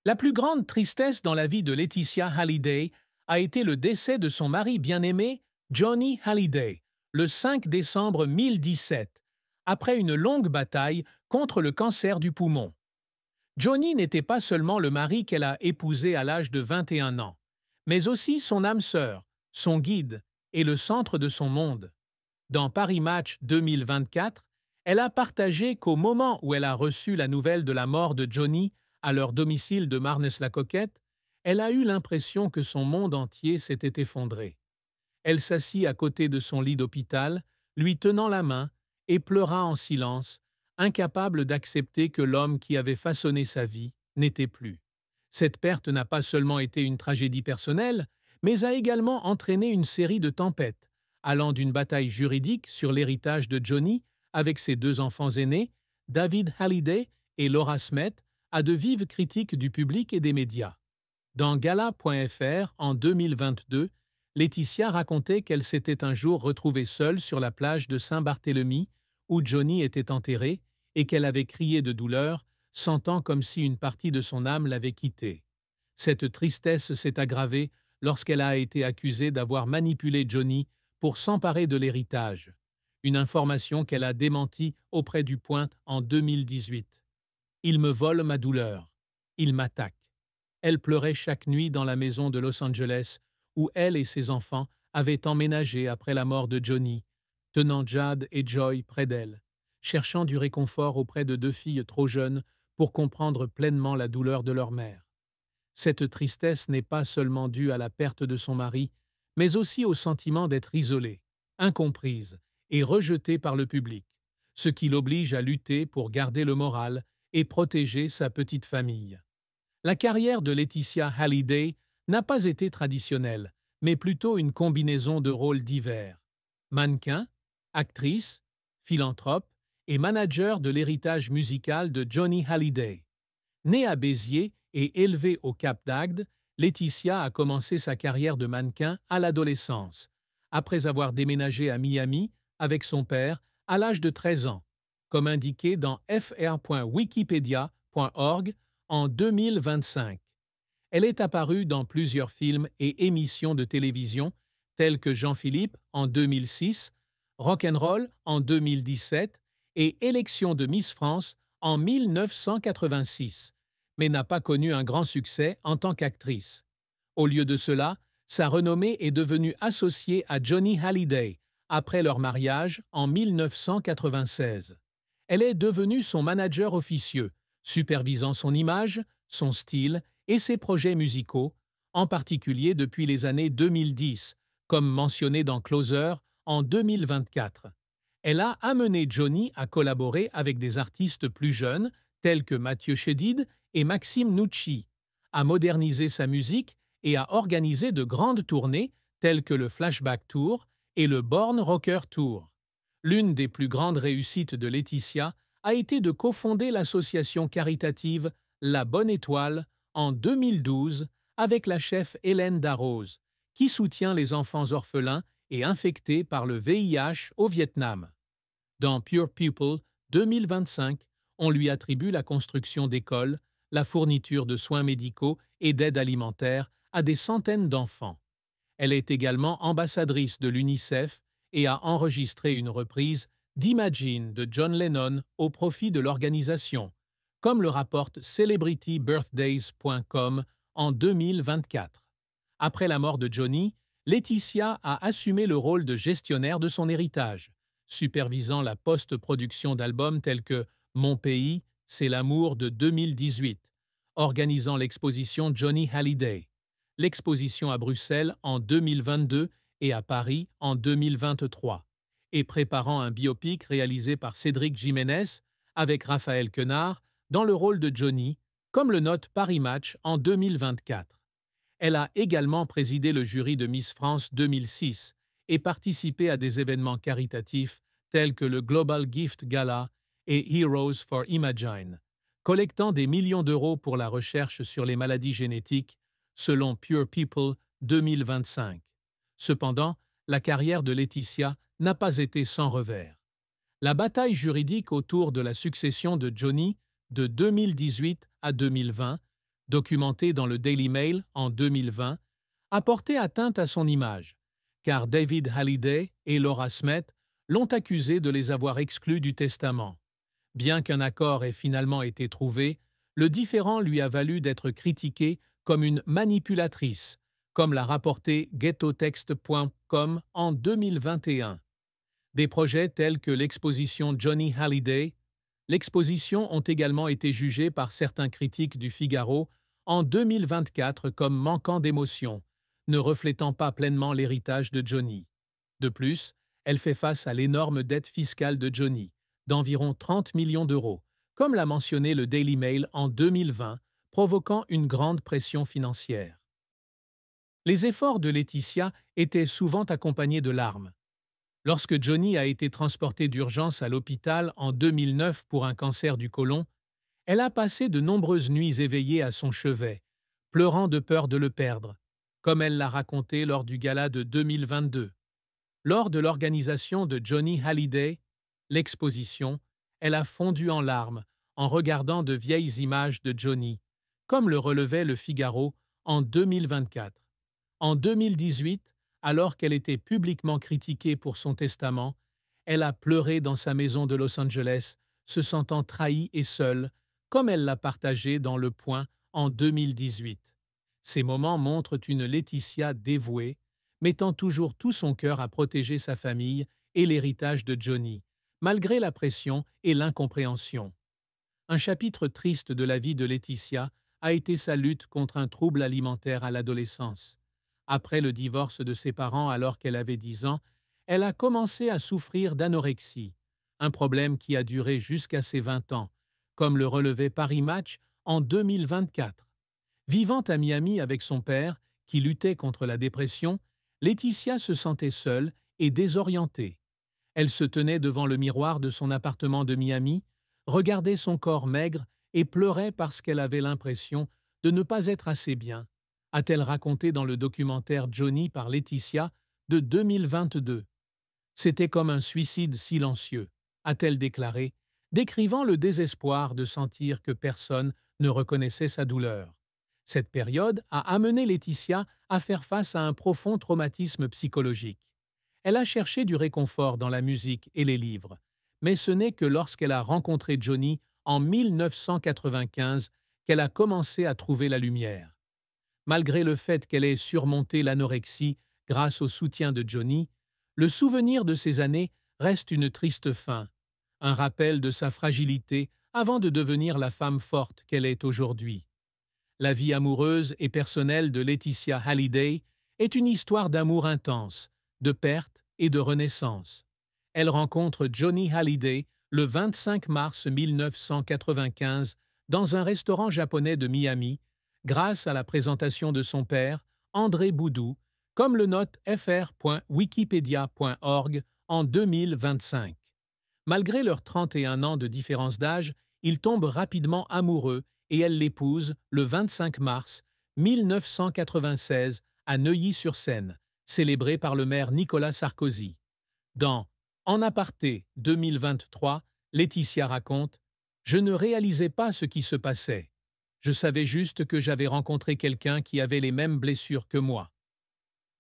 La plus grande tristesse dans la vie de Laetitia Hallyday a été le décès de son mari bien-aimé, Johnny Hallyday, le 5 décembre 1017, après une longue bataille contre le cancer du poumon. Johnny n'était pas seulement le mari qu'elle a épousé à l'âge de 21 ans, mais aussi son âme sœur, son guide et le centre de son monde. Dans Paris Match 2024, elle a partagé qu'au moment où elle a reçu la nouvelle de la mort de Johnny à leur domicile de Marnès-la-Coquette, elle a eu l'impression que son monde entier s'était effondré. Elle s'assit à côté de son lit d'hôpital, lui tenant la main, et pleura en silence, incapable d'accepter que l'homme qui avait façonné sa vie n'était plus. Cette perte n'a pas seulement été une tragédie personnelle, mais a également entraîné une série de tempêtes, allant d'une bataille juridique sur l'héritage de Johnny avec ses deux enfants aînés, David Hallyday et Laura Smet, à de vives critiques du public et des médias. Dans Gala.fr, en 2022, Laetitia racontait qu'elle s'était un jour retrouvée seule sur la plage de Saint-Barthélemy, où Johnny était enterré, et qu'elle avait crié de douleur, sentant comme si une partie de son âme l'avait quittée. Cette tristesse s'est aggravée lorsqu'elle a été accusée d'avoir manipulé Johnny pour s'emparer de l'héritage, une information qu'elle a démentie auprès du Point en 2018. « Il me vole ma douleur. Il m'attaque. » Elle pleurait chaque nuit dans la maison de Los Angeles où elle et ses enfants avaient emménagé après la mort de Johnny, tenant Jade et Joy près d'elle, cherchant du réconfort auprès de deux filles trop jeunes pour comprendre pleinement la douleur de leur mère. Cette tristesse n'est pas seulement due à la perte de son mari, mais aussi au sentiment d'être isolée, incomprise et rejetée par le public, ce qui l'oblige à lutter pour garder le moral et protéger sa petite famille. La carrière de Laetitia Hallyday n'a pas été traditionnelle, mais plutôt une combinaison de rôles divers. Mannequin, actrice, philanthrope et manager de l'héritage musical de Johnny Hallyday. Née à Béziers et élevée au Cap d'Agde, Laetitia a commencé sa carrière de mannequin à l'adolescence, après avoir déménagé à Miami avec son père à l'âge de 13 ans, comme indiqué dans fr.wikipedia.org en 2025. Elle est apparue dans plusieurs films et émissions de télévision tels que Jean-Philippe en 2006, Rock'n'Roll en 2017 et Élection de Miss France en 1986, mais n'a pas connu un grand succès en tant qu'actrice. Au lieu de cela, sa renommée est devenue associée à Johnny Hallyday après leur mariage en 1996. Elle est devenue son manager officieux, supervisant son image, son style et ses projets musicaux, en particulier depuis les années 2010, comme mentionné dans Closer en 2024. Elle a amené Johnny à collaborer avec des artistes plus jeunes, tels que Mathieu Chédid et Maxime Nucci, à moderniser sa musique et à organiser de grandes tournées telles que le Flashback Tour et le Born Rocker Tour. L'une des plus grandes réussites de Laetitia a été de cofonder l'association caritative La Bonne Étoile en 2012 avec la chef Hélène Darroze, qui soutient les enfants orphelins et infectés par le VIH au Vietnam. Dans Pure People 2025, on lui attribue la construction d'écoles, la fourniture de soins médicaux et d'aide alimentaire à des centaines d'enfants. Elle est également ambassadrice de l'UNICEF et a enregistré une reprise d'Imagine de John Lennon au profit de l'organisation, comme le rapporte CelebrityBirthdays.com en 2024. Après la mort de Johnny, Laetitia a assumé le rôle de gestionnaire de son héritage, supervisant la post-production d'albums tels que Mon pays, c'est l'amour de 2018, organisant l'exposition Johnny Hallyday, l'exposition à Bruxelles en 2022 et à Paris en 2023, et préparant un biopic réalisé par Cédric Jiménez avec Raphaël Quenard dans le rôle de Johnny, comme le note Paris Match en 2024. Elle a également présidé le jury de Miss France 2006 et participé à des événements caritatifs tels que le Global Gift Gala et Heroes for Imagine, collectant des millions d'euros pour la recherche sur les maladies génétiques, selon Pure People 2025. Cependant, la carrière de Laetitia n'a pas été sans revers. La bataille juridique autour de la succession de Johnny de 2018 à 2020, documentée dans le Daily Mail en 2020, a porté atteinte à son image, car David Hallyday et Laura Smet l'ont accusé de les avoir exclus du testament. Bien qu'un accord ait finalement été trouvé, le différend lui a valu d'être critiqué comme une manipulatrice, comme l'a rapporté ghettotext.com en 2021. Des projets tels que l'exposition Johnny Hallyday, l'exposition ont également été jugés par certains critiques du Figaro en 2024 comme manquant d'émotion, ne reflétant pas pleinement l'héritage de Johnny. De plus, elle fait face à l'énorme dette fiscale de Johnny, d'environ 30 millions d'euros, comme l'a mentionné le Daily Mail en 2020, provoquant une grande pression financière. Les efforts de Laetitia étaient souvent accompagnés de larmes. Lorsque Johnny a été transporté d'urgence à l'hôpital en 2009 pour un cancer du côlon, elle a passé de nombreuses nuits éveillée à son chevet, pleurant de peur de le perdre, comme elle l'a raconté lors du gala de 2022. Lors de l'organisation de Johnny Hallyday, l'exposition, elle a fondu en larmes en regardant de vieilles images de Johnny, comme le relevait le Figaro en 2024. En 2018, alors qu'elle était publiquement critiquée pour son testament, elle a pleuré dans sa maison de Los Angeles, se sentant trahie et seule, comme elle l'a partagé dans Le Point en 2018. Ces moments montrent une Laetitia dévouée, mettant toujours tout son cœur à protéger sa famille et l'héritage de Johnny, malgré la pression et l'incompréhension. Un chapitre triste de la vie de Laetitia a été sa lutte contre un trouble alimentaire à l'adolescence. Après le divorce de ses parents alors qu'elle avait 10 ans, elle a commencé à souffrir d'anorexie, un problème qui a duré jusqu'à ses 20 ans, comme le relevait Paris Match en 2024. Vivant à Miami avec son père, qui luttait contre la dépression, Laetitia se sentait seule et désorientée. Elle se tenait devant le miroir de son appartement de Miami, regardait son corps maigre et pleurait parce qu'elle avait l'impression de ne pas être assez bien, a-t-elle raconté dans le documentaire Johnny par Laetitia de 2022. C'était comme un suicide silencieux, a-t-elle déclaré, décrivant le désespoir de sentir que personne ne reconnaissait sa douleur. Cette période a amené Laetitia à faire face à un profond traumatisme psychologique. Elle a cherché du réconfort dans la musique et les livres, mais ce n'est que lorsqu'elle a rencontré Johnny en 1995 qu'elle a commencé à trouver la lumière. Malgré le fait qu'elle ait surmonté l'anorexie grâce au soutien de Johnny, le souvenir de ces années reste une triste fin, un rappel de sa fragilité avant de devenir la femme forte qu'elle est aujourd'hui. La vie amoureuse et personnelle de Laetitia Hallyday est une histoire d'amour intense, de perte et de renaissance. Elle rencontre Johnny Hallyday le 25 mars 1995 dans un restaurant japonais de Miami, grâce à la présentation de son père, André Boudou, comme le note fr.wikipedia.org en 2025. Malgré leurs 31 ans de différence d'âge, ils tombent rapidement amoureux et elle l'épouse le 25 mars 1996 à Neuilly-sur-Seine, célébré par le maire Nicolas Sarkozy. Dans En aparté 2023, Laetitia raconte « Je ne réalisais pas ce qui se passait. Je savais juste que j'avais rencontré quelqu'un qui avait les mêmes blessures que moi. »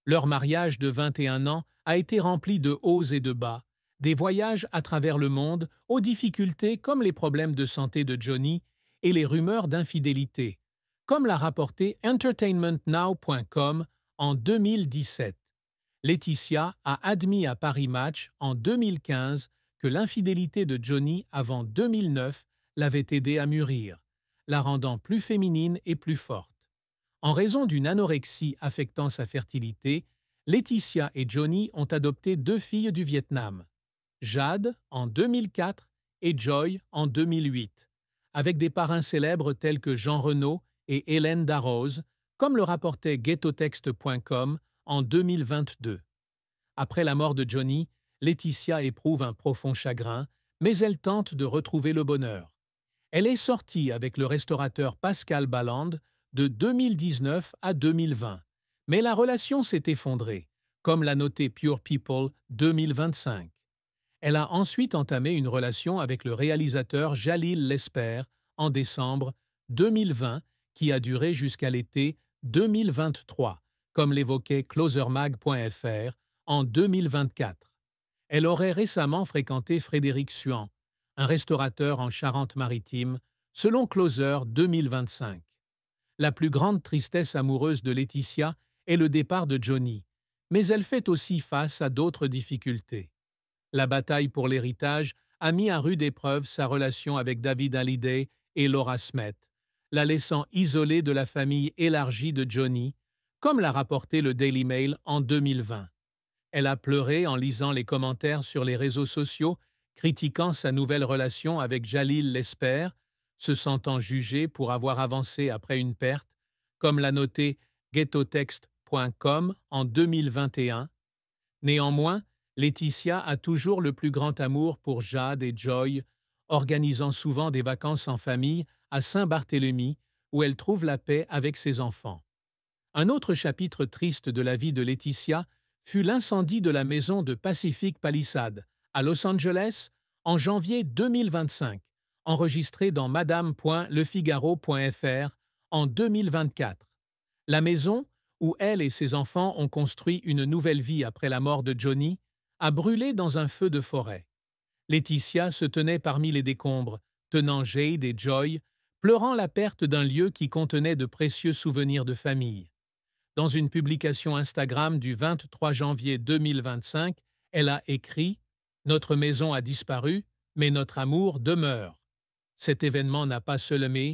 Leur mariage de 21 ans a été rempli de hauts et de bas, des voyages à travers le monde, aux difficultés comme les problèmes de santé de Johnny et les rumeurs d'infidélité, comme l'a rapporté entertainmentnow.com en 2017. Laetitia a admis à Paris Match en 2015 que l'infidélité de Johnny avant 2009 l'avait aidée à mûrir, la rendant plus féminine et plus forte. En raison d'une anorexie affectant sa fertilité, Laetitia et Johnny ont adopté 2 filles du Vietnam, Jade en 2004 et Joy en 2008, avec des parrains célèbres tels que Jean Reno et Hélène Darroze, comme le rapportait ghettotext.com en 2022. Après la mort de Johnny, Laetitia éprouve un profond chagrin, mais elle tente de retrouver le bonheur. Elle est sortie avec le restaurateur Pascal Balland de 2019 à 2020, mais la relation s'est effondrée, comme l'a noté Pure People 2025. Elle a ensuite entamé une relation avec le réalisateur Jalil Lesper en décembre 2020 qui a duré jusqu'à l'été 2023, comme l'évoquait closermag.fr en 2024. Elle aurait récemment fréquenté Frédéric Suan, un restaurateur en Charente-Maritime, selon Closer 2025. La plus grande tristesse amoureuse de Laetitia est le départ de Johnny, mais elle fait aussi face à d'autres difficultés. La bataille pour l'héritage a mis à rude épreuve sa relation avec David Hallyday et Laura Smet, la laissant isolée de la famille élargie de Johnny, comme l'a rapporté le Daily Mail en 2020. Elle a pleuré en lisant les commentaires sur les réseaux sociaux critiquant sa nouvelle relation avec Jalil Lesper, se sentant jugée pour avoir avancé après une perte, comme l'a noté ghettotext.com en 2021. Néanmoins, Laetitia a toujours le plus grand amour pour Jade et Joy, organisant souvent des vacances en famille à Saint-Barthélemy, où elle trouve la paix avec ses enfants. Un autre chapitre triste de la vie de Laetitia fut l'incendie de la maison de Pacific Palisades, à Los Angeles, en janvier 2025, enregistré dans madame.lefigaro.fr en 2024. La maison, où elle et ses enfants ont construit une nouvelle vie après la mort de Johnny, a brûlé dans un feu de forêt. Laetitia se tenait parmi les décombres, tenant Jade et Joy, pleurant la perte d'un lieu qui contenait de précieux souvenirs de famille. Dans une publication Instagram du 23 janvier 2025, elle a écrit « Notre maison a disparu, mais notre amour demeure. Cet événement n'a pas seulement